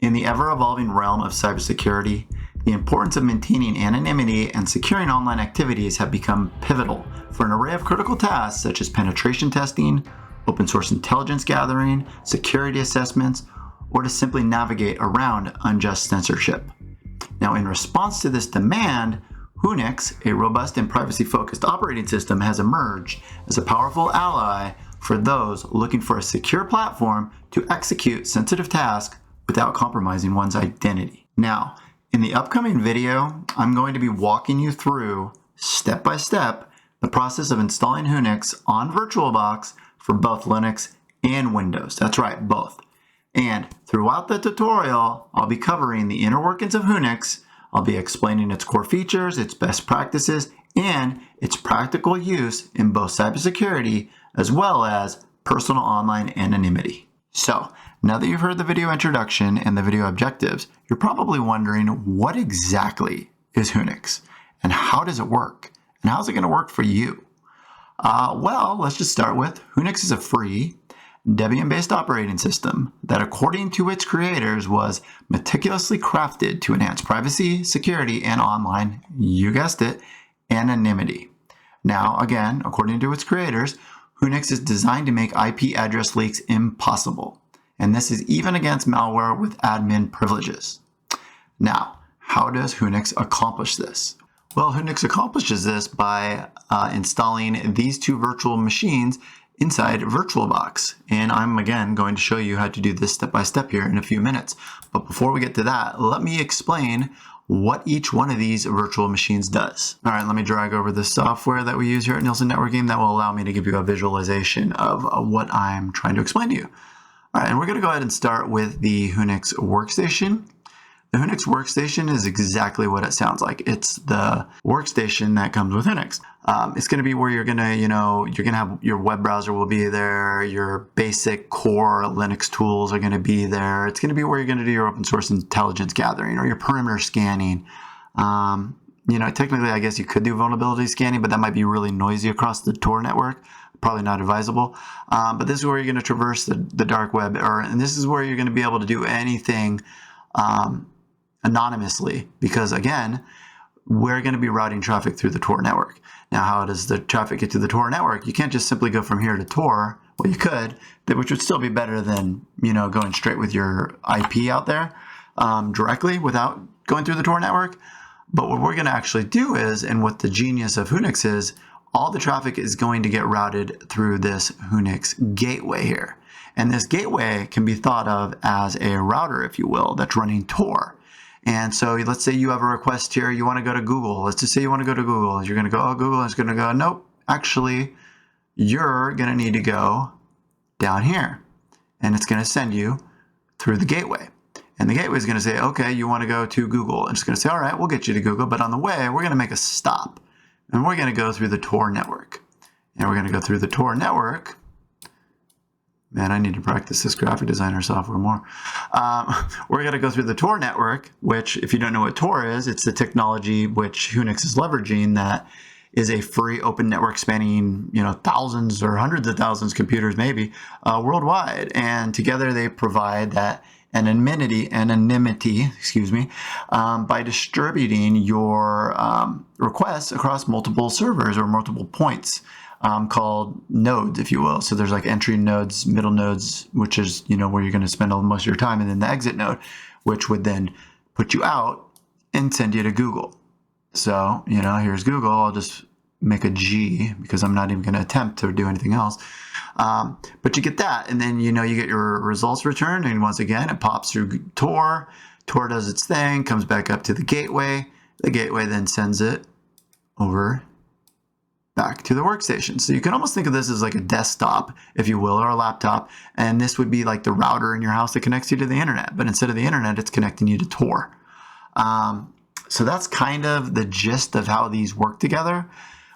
In the ever-evolving realm of cybersecurity, the importance of maintaining anonymity and securing online activities have become pivotal for an array of critical tasks such as penetration testing, open source intelligence gathering, security assessments, or to simply navigate around unjust censorship. Now, in response to this demand, Whonix, a robust and privacy-focused operating system, has emerged as a powerful ally for those looking for a secure platform to execute sensitive tasks without compromising one's identity. Now, in the upcoming video, I'm going to be walking you through, step by step, the process of installing Whonix on VirtualBox for both Linux and Windows. That's right, both. And throughout the tutorial, I'll be covering the inner workings of Whonix. I'll be explaining its core features, its best practices, and its practical use in both cybersecurity as well as personal online anonymity. So, now that you've heard the video introduction and the video objectives, you're probably wondering what exactly is Whonix and how does it work and how's it going to work for you? Well, let's just start with Whonix is a free Debian-based operating system that, according to its creators, was meticulously crafted to enhance privacy, security, and online, you guessed it, anonymity. Now, again, according to its creators, Whonix is designed to make IP address leaks impossible. And this is even against malware with admin privileges. Now, how does Whonix accomplish this? Well, Whonix accomplishes this by installing these two virtual machines inside VirtualBox. And I'm again going to show you how to do this step by step here in a few minutes. But before we get to that, let me explain what each one of these virtual machines does. All right, let me drag over the software that we use here at Nielsen Networking that will allow me to give you a visualization of what I'm trying to explain to you. All right, and we're going to go ahead and start with the Whonix workstation. The Whonix workstation is exactly what it sounds like. It's the workstation that comes with Whonix. It's going to be where you're going to, you're going to have your web browser will be there. Your basic core Linux tools are going to be there. It's going to be where you're going to do your open source intelligence gathering or your perimeter scanning. Technically, I guess you could do vulnerability scanning, but that might be really noisy across the Tor network. Probably not advisable. But this is where you're going to traverse the dark web, and this is where you're going to be able to do anything anonymously, because again, we're going to be routing traffic through the Tor network. Now, how does the traffic get to the Tor network? You can't just simply go from here to Tor. Well, you could, which would still be better than going straight with your IP out there directly without going through the Tor network. But what we're going to actually do is, and what the genius of Whonix is, all the traffic is going to get routed through this Whonix gateway here. And this gateway can be thought of as a router, if you will, that's running Tor. And so let's say you have a request here, you want to go to Google. Let's just say you want to go to Google. You're going to go, oh, Google is going to go, nope, actually, you're going to need to go down here. And it's going to send you through the gateway. And the gateway is going to say, okay, you want to go to Google. And it's going to say, all right, we'll get you to Google. But on the way, we're going to make a stop. And we're going to go through the Tor network. And we're going to go through the Tor network. Man, I need to practice this graphic designer software more. We're going to go through the Tor network, which, if you don't know what Tor is, it's the technology which Whonix is leveraging that is a free open network spanning, thousands or hundreds of thousands of computers maybe worldwide. And together they provide that anonymity, by distributing your requests across multiple servers or multiple points. Called nodes, if you will. So there's like entry nodes, middle nodes, which is, where you're going to spend most of your time, and then the exit node, which would then put you out and send you to Google. So, here's Google. I'll just make a G because I'm not even going to attempt to do anything else. But you get that, and then, you get your results returned, and once again, it pops through Tor. Tor does its thing, comes back up to the gateway. The gateway then sends it over back to the workstation. So you can almost think of this as like a desktop, if you will, or a laptop. And this would be like the router in your house that connects you to the internet. But instead of the internet, it's connecting you to Tor. So that's kind of the gist of how these work together.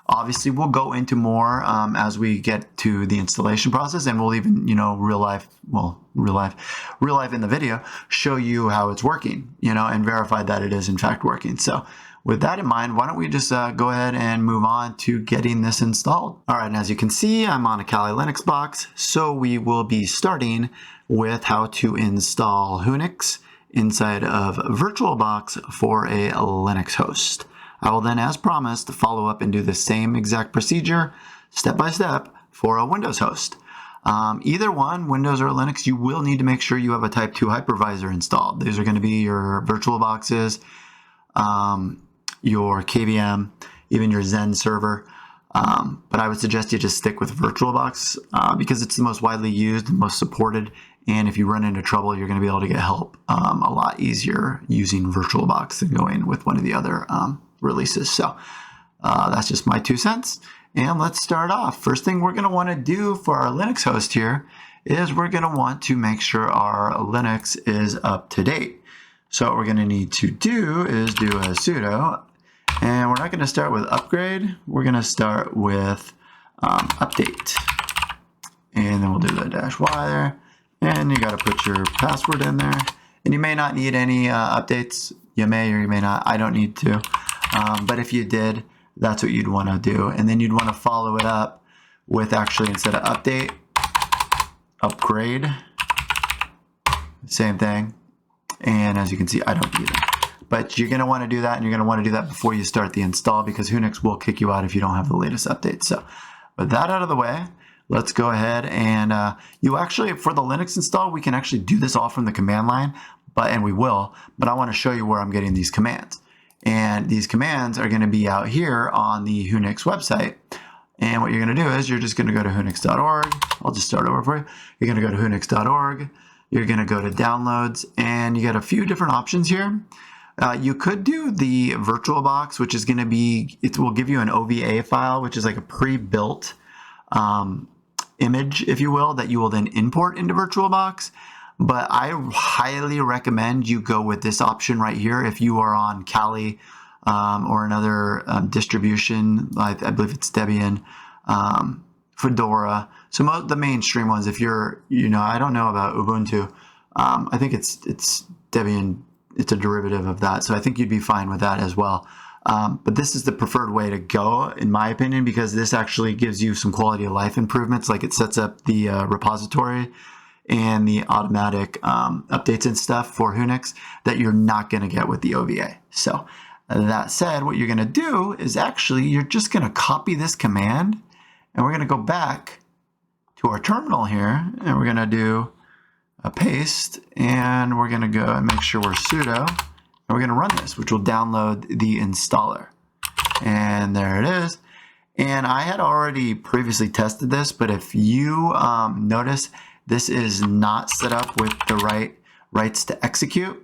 Obviously, we'll go into more as we get to the installation process, and we'll even, real life in the video, show you how it's working, and verify that it is in fact working. So with that in mind, why don't we just go ahead and move on to getting this installed. All right, and as you can see, I'm on a Kali Linux box, so we will be starting with how to install Whonix inside of VirtualBox for a Linux host. I will then, as promised, follow up and do the same exact procedure, step by step, for a Windows host. Either one, Windows or Linux, you will need to make sure you have a Type 2 hypervisor installed. These are going to be your VirtualBoxes, your KVM, even your Zen server. But I would suggest you just stick with VirtualBox because it's the most widely used and most supported. And if you run into trouble, you're going to be able to get help a lot easier using VirtualBox than going with one of the other releases. So that's just my 2 cents. And let's start off. First thing we're going to want to do for our Linux host here is we're going to want to make sure our Linux is up to date. So what we're going to need to do is do a sudo. And we're not going to start with upgrade. We're going to start with update. And then we'll do the -y there. And you got to put your password in there. And you may not need any updates. You may or you may not. I don't need to. But if you did, that's what you'd want to do. And then you'd want to follow it up with actually, instead of update, upgrade. Same thing. And as you can see, I don't either. But you're going to want to do that, and you're going to want to do that before you start the install because Whonix will kick you out if you don't have the latest updates. So with that out of the way, let's go ahead and you actually, for the Linux install, we can actually do this all from the command line, and we will, but I want to show you where I'm getting these commands. And these commands are going to be out here on the Whonix website. And what you're going to do is you're just going to go to whonix.org. I'll just start over for you. You're going to go to whonix.org. You're going to go to downloads, and you got a few different options here. You could do the VirtualBox, which is going to be, it will give you an OVA file, which is like a pre-built image, if you will, that you will then import into VirtualBox. But I highly recommend you go with this option right here if you are on Kali or another distribution. I believe it's Debian, Fedora. So most of the mainstream ones, if you're, I don't know about Ubuntu. I think it's Debian. It's a derivative of that. So I think you'd be fine with that as well. But this is the preferred way to go, in my opinion, because this actually gives you some quality of life improvements. Like it sets up the repository and the automatic updates and stuff for Whonix that you're not going to get with the OVA. So that said, what you're going to do is actually you're just going to copy this command, and we're going to go back to our terminal here, and we're going to do a paste, and we're going to go and make sure we're sudo, and we're going to run this, which will download the installer. And there it is. And I had already previously tested this, but if you notice, this is not set up with the right rights to execute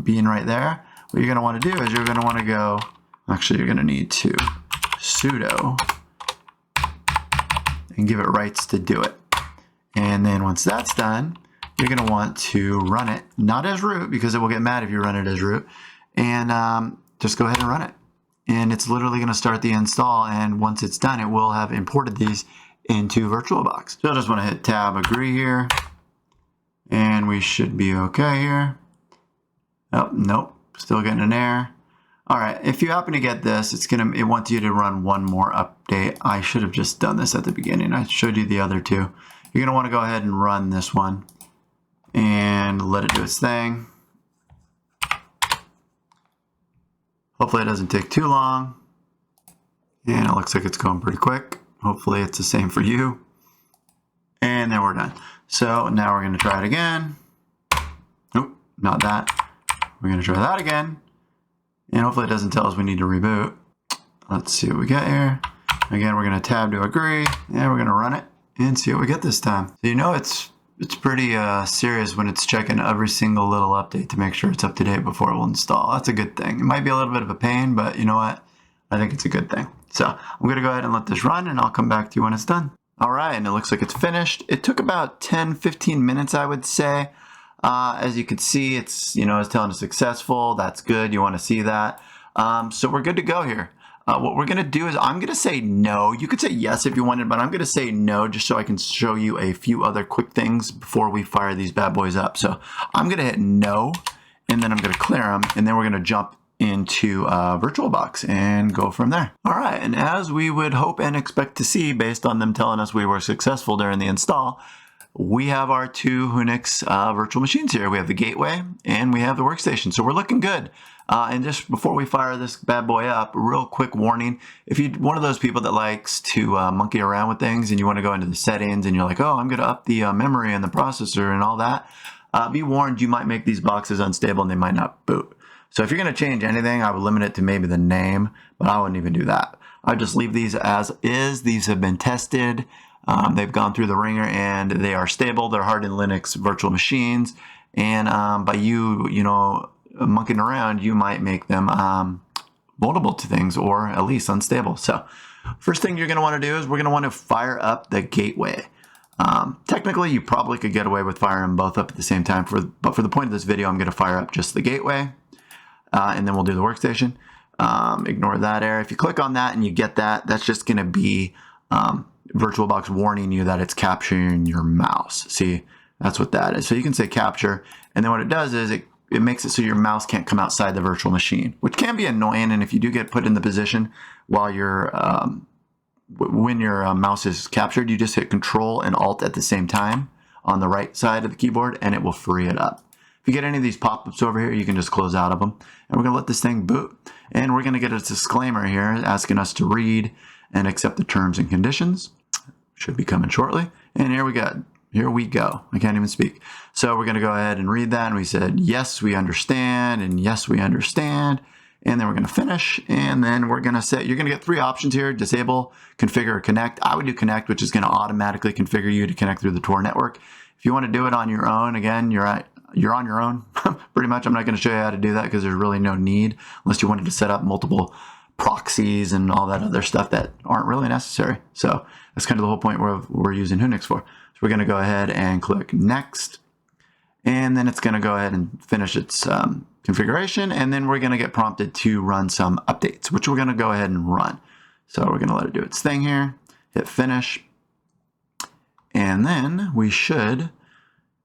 being right there. What you're going to want to do is you're going to want to go, actually you're going to need to sudo and give it rights to do it. And then once that's done, you're going to want to run it, not as root, because it will get mad if you run it as root, and just go ahead and run it. And it's literally going to start the install, and once it's done, it will have imported these into VirtualBox. So I just want to hit tab agree here, and we should be okay here. Oh, nope, still getting an error. All right, if you happen to get this, it wants you to run one more update. I should have just done this at the beginning. I showed you the other two. You're going to want to go ahead and run this one and let it do its thing. Hopefully it doesn't take too long. And it looks like it's going pretty quick. Hopefully it's the same for you. And then we're done. So now we're going to try it again. Nope, not that. We're going to try that again. And hopefully it doesn't tell us we need to reboot. Let's see what we get here. Again, we're going to tab to agree, and we're going to run it and see what we get this time. So you know it's pretty serious when it's checking every single little update to make sure it's up to date before it will install. That's a good thing. It might be a little bit of a pain, but you know what? I think it's a good thing. So I'm going to go ahead and let this run, and I'll come back to you when it's done. All right, and it looks like it's finished. It took about 10-15 minutes, I would say. As you can see, it's telling us successful. That's good. You want to see that. So we're good to go here. What we're going to do is I'm going to say no. You could say yes if you wanted, but I'm going to say no just so I can show you a few other quick things before we fire these bad boys up. So I'm going to hit no, and then I'm going to clear them, and then we're going to jump into VirtualBox and go from there. All right, and as we would hope and expect to see based on them telling us we were successful during the install, we have our two Whonix virtual machines here. We have the gateway and we have the workstation. So we're looking good. And just before we fire this bad boy up, real quick warning. If you're one of those people that likes to monkey around with things and you want to go into the settings and you're like, oh, I'm going to up the memory and the processor and all that, be warned, you might make these boxes unstable and they might not boot. So if you're going to change anything, I would limit it to maybe the name, but I wouldn't even do that. I'd just leave these as is. These have been tested. They've gone through the ringer and they are stable. They're hardened Linux virtual machines. And by you monkeying around, you might make them vulnerable to things or at least unstable. So first thing you're going to want to do is we're going to want to fire up the gateway. Technically, you probably could get away with firing them both up at the same time. But for the point of this video, I'm going to fire up just the gateway. And then we'll do the workstation. Ignore that error. If you click on that and you get that, that's just going to be VirtualBox warning you that it's capturing your mouse. See, that's what that is. So you can say capture, and then what it does is it makes it so your mouse can't come outside the virtual machine, which can be annoying. And if you do get put in the position while you're when your mouse is captured, you just hit Control and Alt at the same time on the right side of the keyboard, and it will free it up. If you get any of these pop-ups over here, you can just close out of them. And we're going to let this thing boot. And we're going to get a disclaimer here asking us to read and accept the terms and conditions. Should be coming shortly. And here we go. Here we go. I can't even speak. So we're going to go ahead and read that. And we said, yes, we understand. And yes, we understand. And then we're going to finish. And then we're going to say, you're going to get three options here: disable, configure, or connect. I would do connect, which is going to automatically configure you to connect through the Tor network. If you want to do it on your own, again, you're on your own. Pretty much. I'm not going to show you how to do that because there's really no need unless you wanted to set up multiple proxies and all that other stuff that aren't really necessary. So that's kind of the whole point we're using Whonix for. So we're going to go ahead and click next, and then it's going to go ahead and finish its configuration, and then we're going to get prompted to run some updates, which we're going to go ahead and run. So we're going to let it do its thing here, hit finish, and then we should,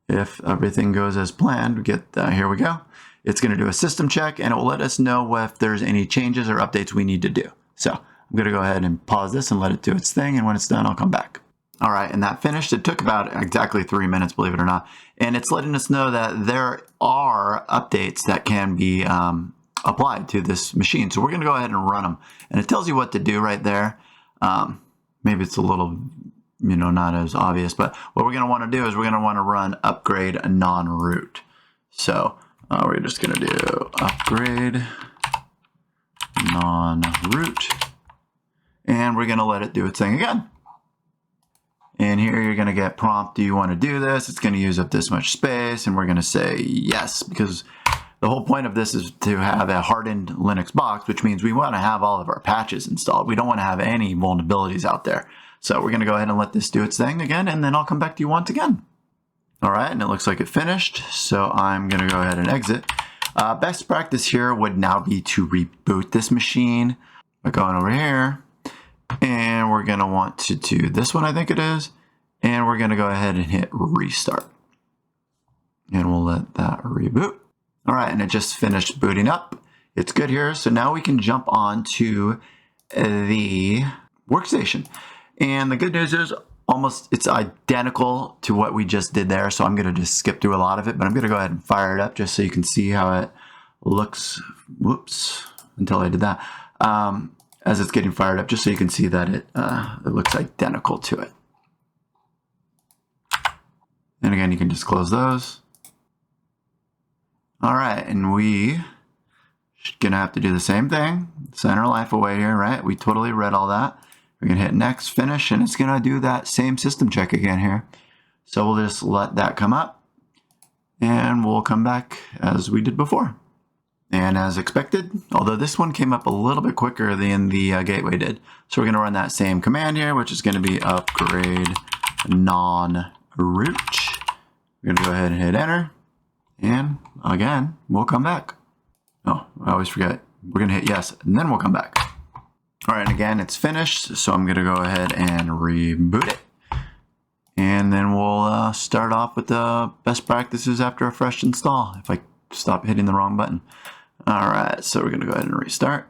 if everything goes as planned, get here we go. It's going to do a system check, and it will let us know if there's any changes or updates we need to do. So I'm going to go ahead and pause this and let it do its thing, and when it's done, I'll come back. All right, and that finished. It took about exactly 3 minutes, believe it or not, and it's letting us know that there are updates that can be applied to this machine. So we're going to go ahead and run them, and it tells you what to do right there. Maybe it's a little not as obvious, but what we're going to want to do is we're going to want to run upgrade non-root. So we're just going to do upgrade non-root, and we're going to let it do its thing again. And here you're going to get prompt, do you want to do this? It's going to use up this much space, and we're going to say yes, because the whole point of this is to have a hardened Linux box, which means we want to have all of our patches installed. We don't want to have any vulnerabilities out there. So we're going to go ahead and let this do its thing again, and then I'll come back to you once again. All right, and it looks like it finished, so I'm going to go ahead and exit. Best practice here would now be to reboot this machine by going over here, and we're going to want to do this one, I think it is, and we're going to go ahead and hit restart. And we'll let that reboot. All right, and it just finished booting up. It's good here, so now we can jump on to the workstation. And the good news is it's identical to what we just did there. So I'm going to just skip through a lot of it, but I'm going to go ahead and fire it up just so you can see how it looks. Whoops, until I did that. As it's getting fired up, just so you can see that it looks identical to it. And again, you can just close those. All right, and we gonna have to do the same thing. Sign our life away here, right? We totally read all that. We're gonna hit next, finish, and it's gonna do that same system check again here. So we'll just let that come up, and we'll come back as we did before. And as expected, although this one came up a little bit quicker than the gateway did. So we're gonna run that same command here, which is gonna be upgrade non-root. We're gonna go ahead and hit enter, and again, we'll come back. Oh, I always forget. We're gonna hit yes, and then we'll come back. All right, and again, it's finished, so I'm gonna go ahead and reboot it. And then we'll start off with the best practices after a fresh install, if I stop hitting the wrong button. All right, so we're gonna go ahead and restart,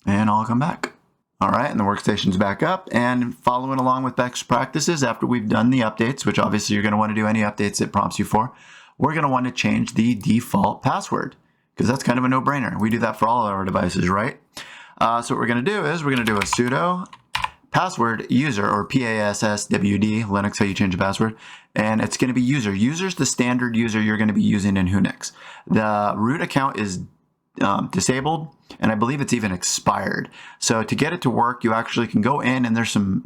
and I'll come back. All right, and the workstation's back up, and following along with best practices after we've done the updates, which obviously you're going to want to do any updates it prompts you for, we're going to want to change the default password, because that's kind of a no-brainer. We do that for all of our devices, right? So what we're going to do is we're going to do a sudo password user, or PASSWD, Linux, how you change a password, and it's going to be user. User's the standard user you're going to be using in Whonix. The root account is disabled, and I believe it's even expired. So to get it to work, you actually can go in, and there's some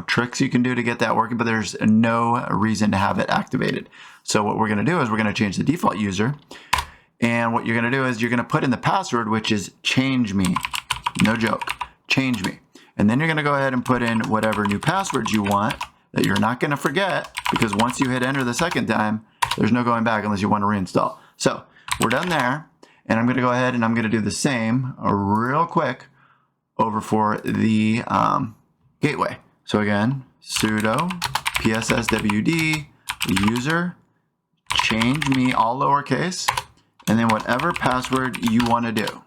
tricks you can do to get that working, but there's no reason to have it activated. So what we're going to do is we're going to change the default user, and what you're going to do is you're going to put in the password, which is change me. No joke, change me. And then you're going to go ahead and put in whatever new passwords you want that you're not going to forget, because once you hit enter the second time, there's no going back unless you want to reinstall. So we're done there. And I'm going to go ahead and I'm going to do the same real quick over for the gateway. So again, sudo PSSWD user change me, all lowercase, and then whatever password you want to do.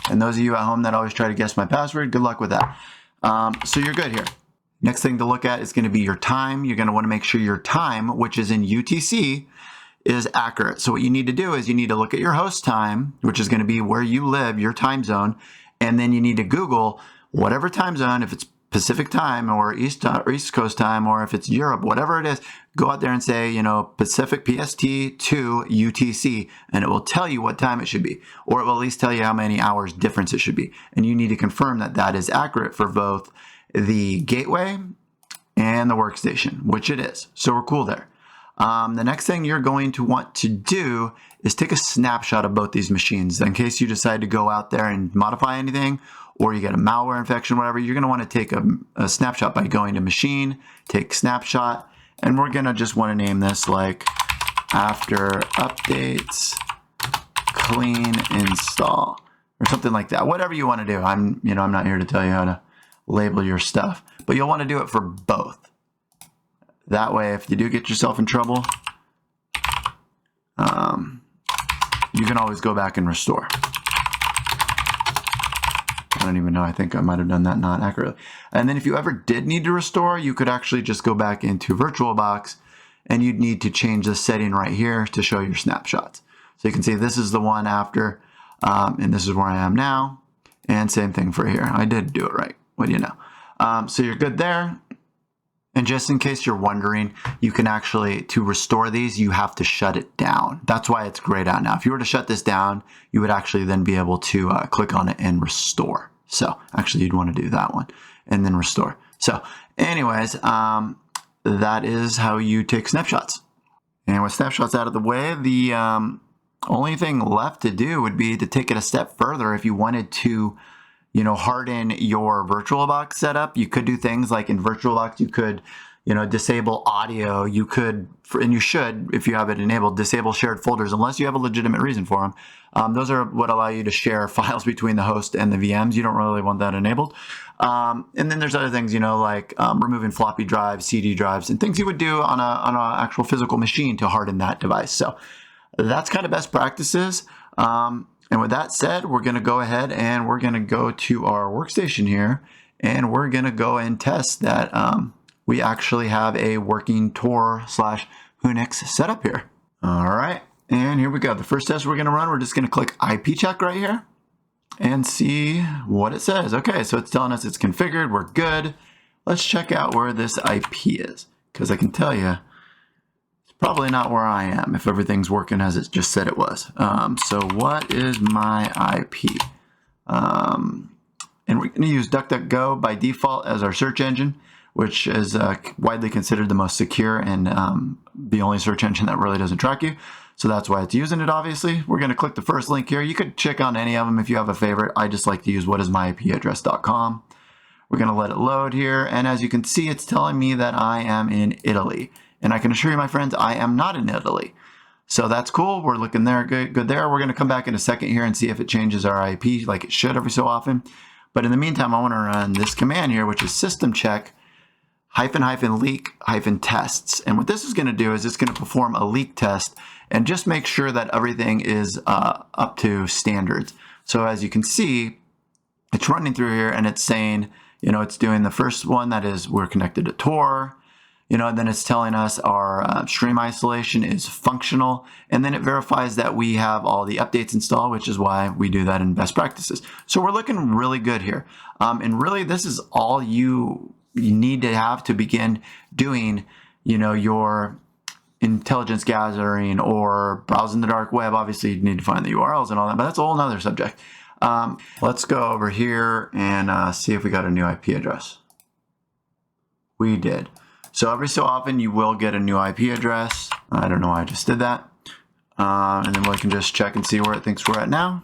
And those of you at home that always try to guess my password, good luck with that. So you're good here. Next thing to look at is going to be your time. You're going to want to make sure your time, which is in UTC, is accurate. So what you need to do is you need to look at your host time, which is going to be where you live, your time zone, and then you need to Google whatever time zone, if it's Pacific time or East Coast time, or if it's Europe, whatever it is, go out there and say, Pacific PST to UTC, and it will tell you what time it should be, or it will at least tell you how many hours difference it should be. And you need to confirm that that is accurate for both the gateway and the workstation, which it is. So we're cool there. The next thing you're going to want to do is take a snapshot of both these machines in case you decide to go out there and modify anything, or you get a malware infection, whatever. You're going to want to take a snapshot by going to machine, take snapshot, and we're going to just want to name this like after updates clean install or something like that. Whatever you want to do. I'm not here to tell you how to label your stuff, but you'll want to do it for both. That way, if you do get yourself in trouble, you can always go back and restore. I don't even know. I think I might have done that not accurately. And then if you ever did need to restore, you could actually just go back into VirtualBox, and you'd need to change the setting right here to show your snapshots. So you can see this is the one after, and this is where I am now. And same thing for here. I did do it right. What do you know? So you're good there. And just in case you're wondering, you can actually, to restore these, you have to shut it down. That's why it's grayed out now. If you were to shut this down, you would actually then be able to click on it and restore. So actually, you'd want to do that one and then restore. So anyways, that is how you take snapshots. And with snapshots out of the way, the only thing left to do would be to take it a step further. If you wanted to harden your VirtualBox setup, you could do things like in VirtualBox, you could, disable audio. You could, and you should, if you have it enabled, disable shared folders unless you have a legitimate reason for them. Those are what allow you to share files between the host and the VMs. You don't really want that enabled. And then there's other things, like removing floppy drives, CD drives, and things you would do on a actual physical machine to harden that device. So that's kind of best practices. And with that said, we're going to go ahead and we're going to go to our workstation here, and we're going to go and test that we actually have a working Tor/Whonix setup here. All right, and here we go. The first test we're going to run, we're just going to click IP check right here and see what it says. Okay, so it's telling us it's configured. We're good. Let's check out where this IP is, because I can tell you, probably not where I am if everything's working as it just said it was. So what is my IP? And we're going to use DuckDuckGo by default as our search engine, which is widely considered the most secure and the only search engine that really doesn't track you. So that's why it's using it, obviously. We're going to click the first link here. You could check on any of them if you have a favorite. I just like to use whatismyipaddress.com. We're going to let it load here. And as you can see, it's telling me that I am in Italy. And I can assure you, my friends, I am not in Italy. So that's cool. We're looking there, good there. We're going to come back in a second here and see if it changes our IP like it should every so often. But in the meantime, I want to run this command here, which is system check --leak -tests. And what this is going to do is it's going to perform a leak test and just make sure that everything is up to standards. So as you can see, it's running through here and it's saying, it's doing the first one, that is we're connected to Tor, and then it's telling us our stream isolation is functional, and then it verifies that we have all the updates installed, which is why we do that in best practices. So we're looking really good here. And really this is all you need to have to begin doing, your intelligence gathering or browsing the dark web. Obviously you need to find the URLs and all that, but that's a whole nother subject. Let's go over here and see if we got a new IP address. We did. So every so often you will get a new IP address. I don't know why I just did that. And then we can just check and see where it thinks we're at now.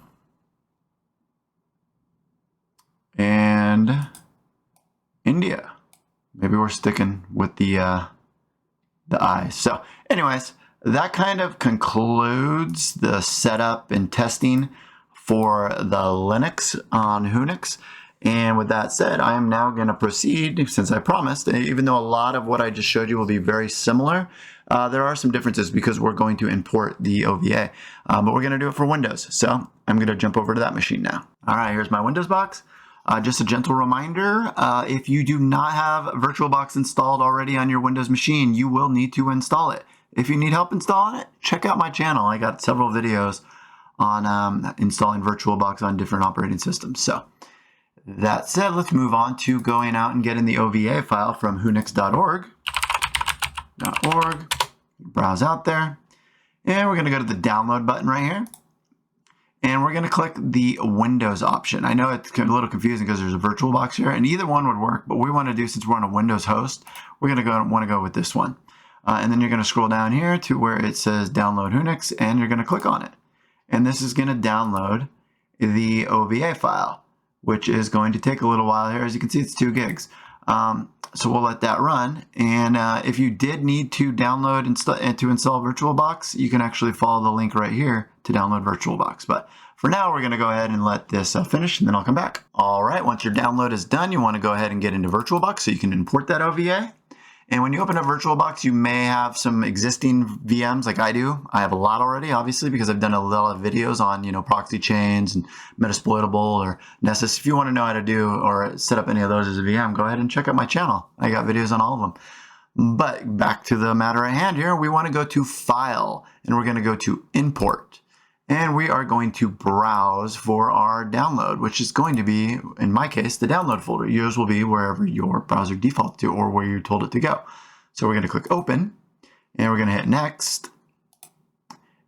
And India. Maybe we're sticking with the eyes. So anyways, that kind of concludes the setup and testing for the Linux on Whonix. And with that said, I am now going to proceed, since I promised, even though a lot of what I just showed you will be very similar, there are some differences because we're going to import the OVA, but we're going to do it for Windows. So I'm going to jump over to that machine now. All right, here's my Windows box. Just a gentle reminder, if you do not have VirtualBox installed already on your Windows machine, you will need to install it. If you need help installing it, check out my channel. I got several videos on installing VirtualBox on different operating systems. So that said, let's move on to going out and getting the OVA file from whonix.org. Browse out there, and we're going to go to the download button right here. And we're going to click the Windows option. I know it's a little confusing because there's a VirtualBox here, and either one would work, but what we want to do, since we're on a Windows host, we're going to want to go with this one. And then you're going to scroll down here to where it says download Whonix, and you're going to click on it. And this is going to download the OVA file, which is going to take a little while here. As you can see, it's 2 gigs. So we'll let that run. And if you did need to download and to install VirtualBox, you can actually follow the link right here to download VirtualBox. But for now, we're going to go ahead and let this finish, and then I'll come back. All right, once your download is done, you want to go ahead and get into VirtualBox so you can import that OVA. And when you open up VirtualBox, you may have some existing VMs like I do. I have a lot already, obviously, because I've done a lot of videos on, proxy chains and Metasploitable or Nessus. If you want to know how to do or set up any of those as a VM, go ahead and check out my channel. I got videos on all of them. But back to the matter at hand here, we want to go to File, and we're going to go to Import. And we are going to browse for our download, which is going to be, in my case, the download folder. Yours will be wherever your browser defaults to or where you told it to go. So we're going to click Open, and we're going to hit Next.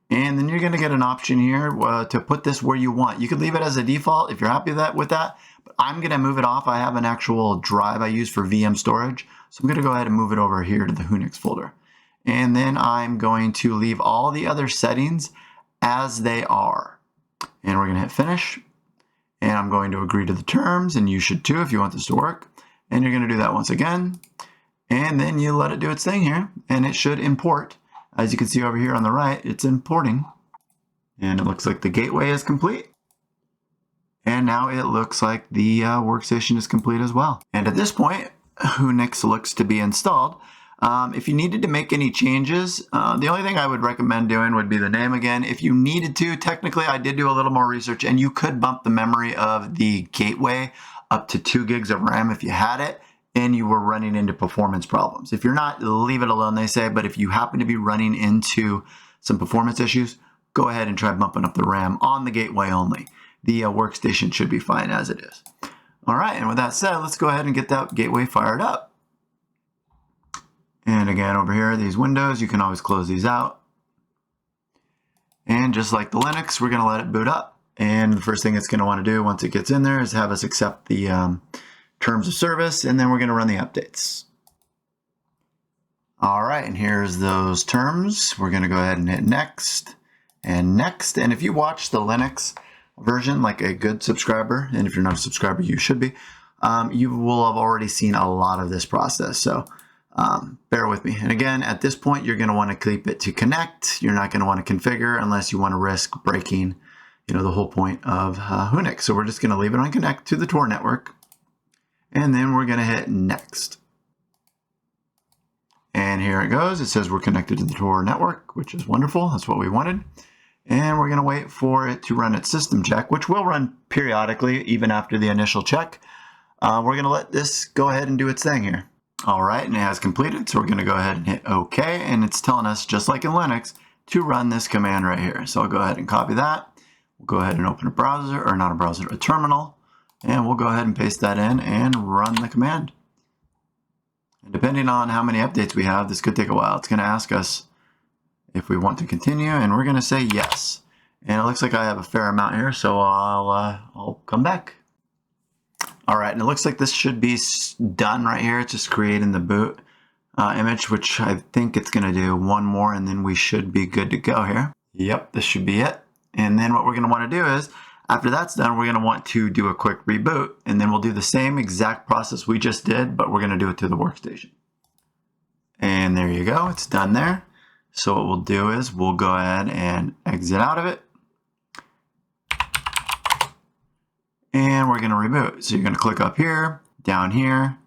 And then you're going to get an option here to put this where you want. You can leave it as a default if you're happy with that, but I'm going to move it off. I have an actual drive I use for VM storage, so I'm going to go ahead and move it over here to the Whonix folder. And then I'm going to leave all the other settings as they are. And we're going to hit Finish. And I'm going to agree to the terms, and you should too if you want this to work. And you're going to do that once again. And then you let it do its thing here, and it should import. As you can see over here on the right, it's importing. And it looks like the gateway is complete. And now it looks like the workstation is complete as well. And at this point, Whonix looks to be installed. If you needed to make any changes, the only thing I would recommend doing would be the name again. If you needed to, technically I did do a little more research, and you could bump the memory of the gateway up to 2 gigs of RAM if you had it and you were running into performance problems. If you're not, leave it alone, they say, but if you happen to be running into some performance issues, go ahead and try bumping up the RAM on the gateway only. The workstation should be fine as it is. All right, and with that said, let's go ahead and get that gateway fired up. And again, over here, these windows, you can always close these out. And just like the Linux, we're going to let it boot up. And the first thing it's going to want to do once it gets in there is have us accept the terms of service, and then we're going to run the updates. All right, and here's those terms. We're going to go ahead and hit Next and Next. And if you watch the Linux version like a good subscriber, and if you're not a subscriber, you should be, you will have already seen a lot of this process. So bear with me. And again, at this point, you're going to want to keep it to connect. You're not going to want to configure unless you want to risk breaking, the whole point of Whonix. So we're just going to leave it on connect to the Tor network. And then we're going to hit Next. And here it goes. It says we're connected to the Tor network, which is wonderful. That's what we wanted. And we're going to wait for it to run its system check, which will run periodically even after the initial check. We're going to let this go ahead and do its thing here. All right, and it has completed, so we're going to go ahead and hit OK, and it's telling us, just like in Linux, to run this command right here. So I'll go ahead and copy that. We'll go ahead and open a browser, or not a browser, a terminal, and we'll go ahead and paste that in and run the command. And depending on how many updates we have, this could take a while. It's going to ask us if we want to continue, and we're going to say yes. And it looks like I have a fair amount here, so I'll come back. All right, and it looks like this should be done right here. It's just creating the boot image, which I think it's going to do one more, and then we should be good to go here. Yep, this should be it. And then what we're going to want to do is, after that's done, we're going to want to do a quick reboot, and then we'll do the same exact process we just did, but we're going to do it to the workstation. And there you go, it's done there. So what we'll do is we'll go ahead and exit out of it. And we're going to reboot. So you're going to click up here, down here,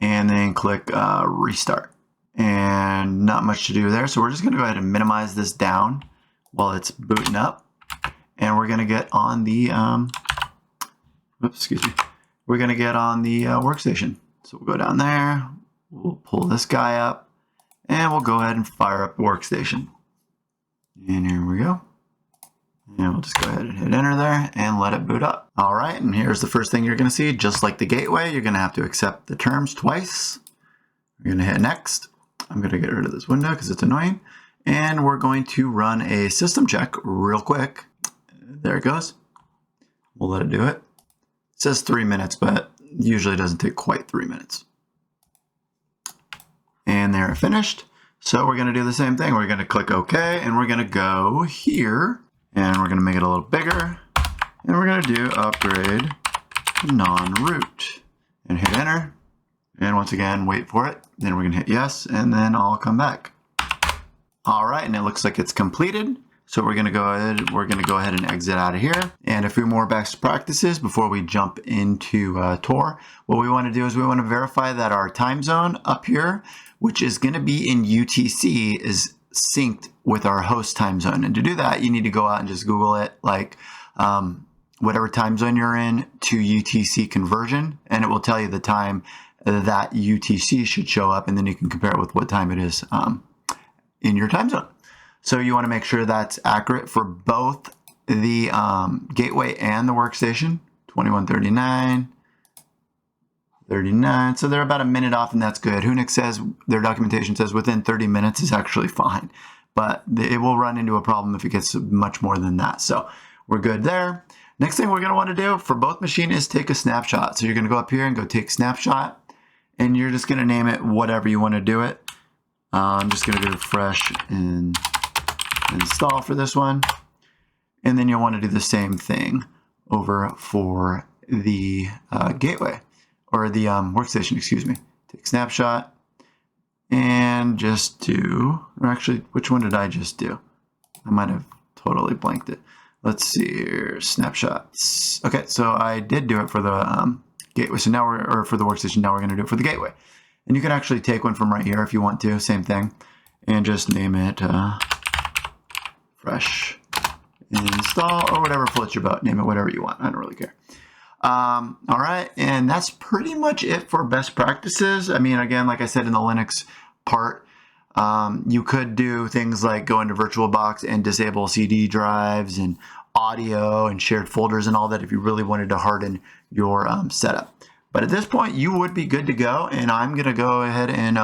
and then click restart. And not much to do there. So we're just going to go ahead and minimize this down while it's booting up. And we're going to get on the, we're going to get on the workstation. So we'll go down there, we'll pull this guy up, and we'll go ahead and fire up the workstation. And here we go. And we'll just go ahead and hit enter there and let it boot up. All right, and here's the first thing you're going to see. Just like the gateway, you're going to have to accept the terms twice. We're going to hit next. I'm going to get rid of this window because it's annoying. And we're going to run a system check real quick. There it goes. We'll let it do it. It says 3 minutes, but usually it doesn't take quite 3 minutes. And there, finished. So we're going to do the same thing. We're going to click OK, and we're going to go here. And we're going to make it a little bigger. And we're going to do upgrade non-root. And hit enter. And once again, wait for it. Then we're going to hit yes, and then I'll come back. All right, and it looks like it's completed. So we're going to go ahead and exit out of here. And a few more best practices before we jump into Tor. What we want to do is we want to verify that our time zone up here, which is going to be in UTC, is synced with our host time zone. And to do that, you need to go out and just Google it, like whatever time zone you're in to UTC conversion, and it will tell you the time that UTC should show up, and then you can compare it with what time it is in your time zone. So you want to make sure that's accurate for both the gateway and the workstation. 21:39, 39. So they're about a minute off, and that's good. Whonix says, their documentation says within 30 minutes is actually fine, but it will run into a problem if it gets much more than that. So we're good there. Next thing we're going to want to do for both machines is take a snapshot. So you're going to go up here and go take snapshot, and you're just going to name it whatever you want to do it. I'm just going to do fresh and install for this one. And then you'll want to do the same thing over for the gateway, or the workstation, excuse me. Take snapshot and just do, or actually, which one did I just do? I might have totally blanked it. Let's see here, snapshots. Okay, so I did do it for the gateway. So now or for the workstation, now we're going to do it for the gateway. And you can actually take one from right here if you want to, same thing, and just name it fresh install, or whatever floats your boat. Name it whatever you want. I don't really care. All right, and that's pretty much it for best practices. I mean, again, like I said in the Linux part, you could do things like go into VirtualBox and disable CD drives and audio and shared folders and all that if you really wanted to harden your setup. But at this point, you would be good to go, and I'm going to go ahead and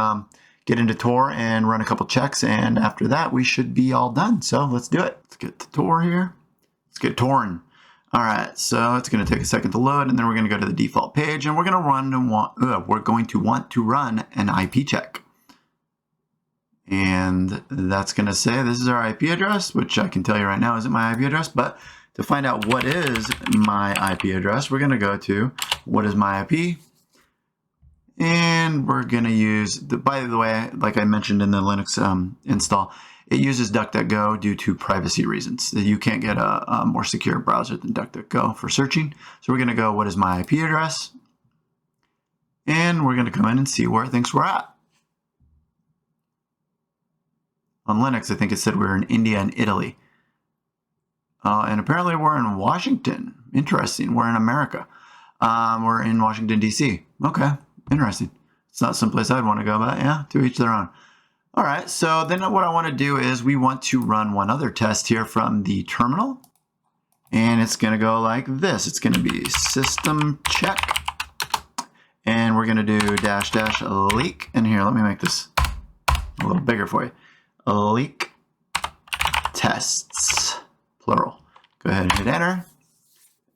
get into Tor and run a couple checks, and after that, we should be all done. So let's do it. Let's get to Tor here. Let's get Torin. All right, so it's going to take a second to load, and then we're going to go to the default page, and we're going to want to run an IP check. And that's going to say this is our IP address, which I can tell you right now isn't my IP address, but to find out what is my IP address, we're going to go to what is my IP, and we're going to use, by the way, like I mentioned in the Linux install, it uses DuckDuckGo due to privacy reasons. You can't get a more secure browser than DuckDuckGo for searching. So we're going to go, what is my IP address? And we're going to come in and see where it thinks we're at. On Linux, I think it said we're in India and Italy. And apparently we're in Washington. Interesting. We're in America. We're in Washington, D.C. Okay, interesting. It's not someplace I'd want to go, but yeah, to each their own. All right, so then what I want to do is we want to run one other test here from the terminal. And it's going to go like this. It's going to be system check. And we're going to do -- leak. And here, let me make this a little bigger for you. Leak tests, plural. Go ahead and hit enter.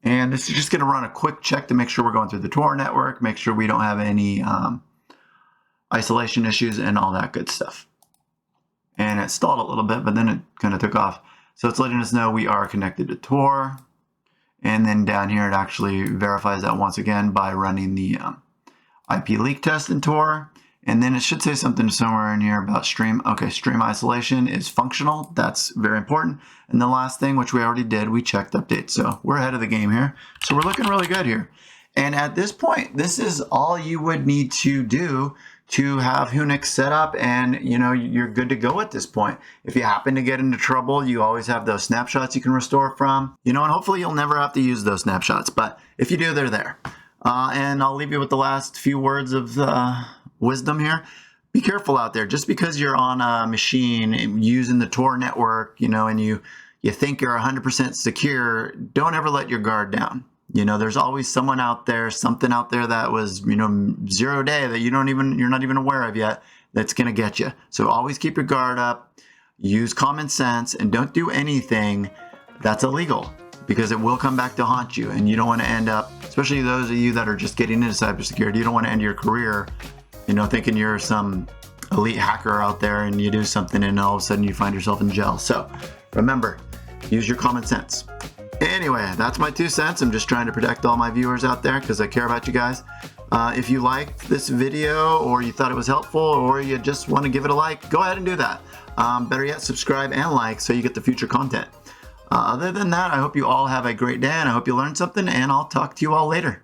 And this is just going to run a quick check to make sure we're going through the Tor network, make sure we don't have any isolation issues and all that good stuff. And it stalled a little bit, but then it kind of took off. So it's letting us know we are connected to Tor. And then down here, it actually verifies that once again by running the IP leak test in Tor. And then it should say something somewhere in here about stream. Okay, stream isolation is functional. That's very important. And the last thing, which we already did, we checked updates. So we're ahead of the game here. So we're looking really good here. And at this point, this is all you would need to do to have Whonix set up, and you're good to go at this point. If you happen to get into trouble, you always have those snapshots you can restore from. And hopefully you'll never have to use those snapshots. But if you do, they're there. And I'll leave you with the last few words of wisdom here. Be careful out there. Just because you're on a machine using the Tor network, and you think you're 100% secure, don't ever let your guard down. There's always someone out there, something out there that was, 0 day that you're not even aware of yet, that's going to get you. So always keep your guard up, use common sense, and don't do anything that's illegal, because it will come back to haunt you. And you don't want to end up, especially those of you that are just getting into cybersecurity, you don't want to end your career, thinking you're some elite hacker out there and you do something and all of a sudden you find yourself in jail. So remember, use your common sense. Anyway, that's my 2 cents. I'm just trying to protect all my viewers out there because I care about you guys. If you liked this video, or you thought it was helpful, or you just want to give it a like, go ahead and do that. Better yet, subscribe and like so you get the future content. Other than that, I hope you all have a great day, and I hope you learned something, and I'll talk to you all later.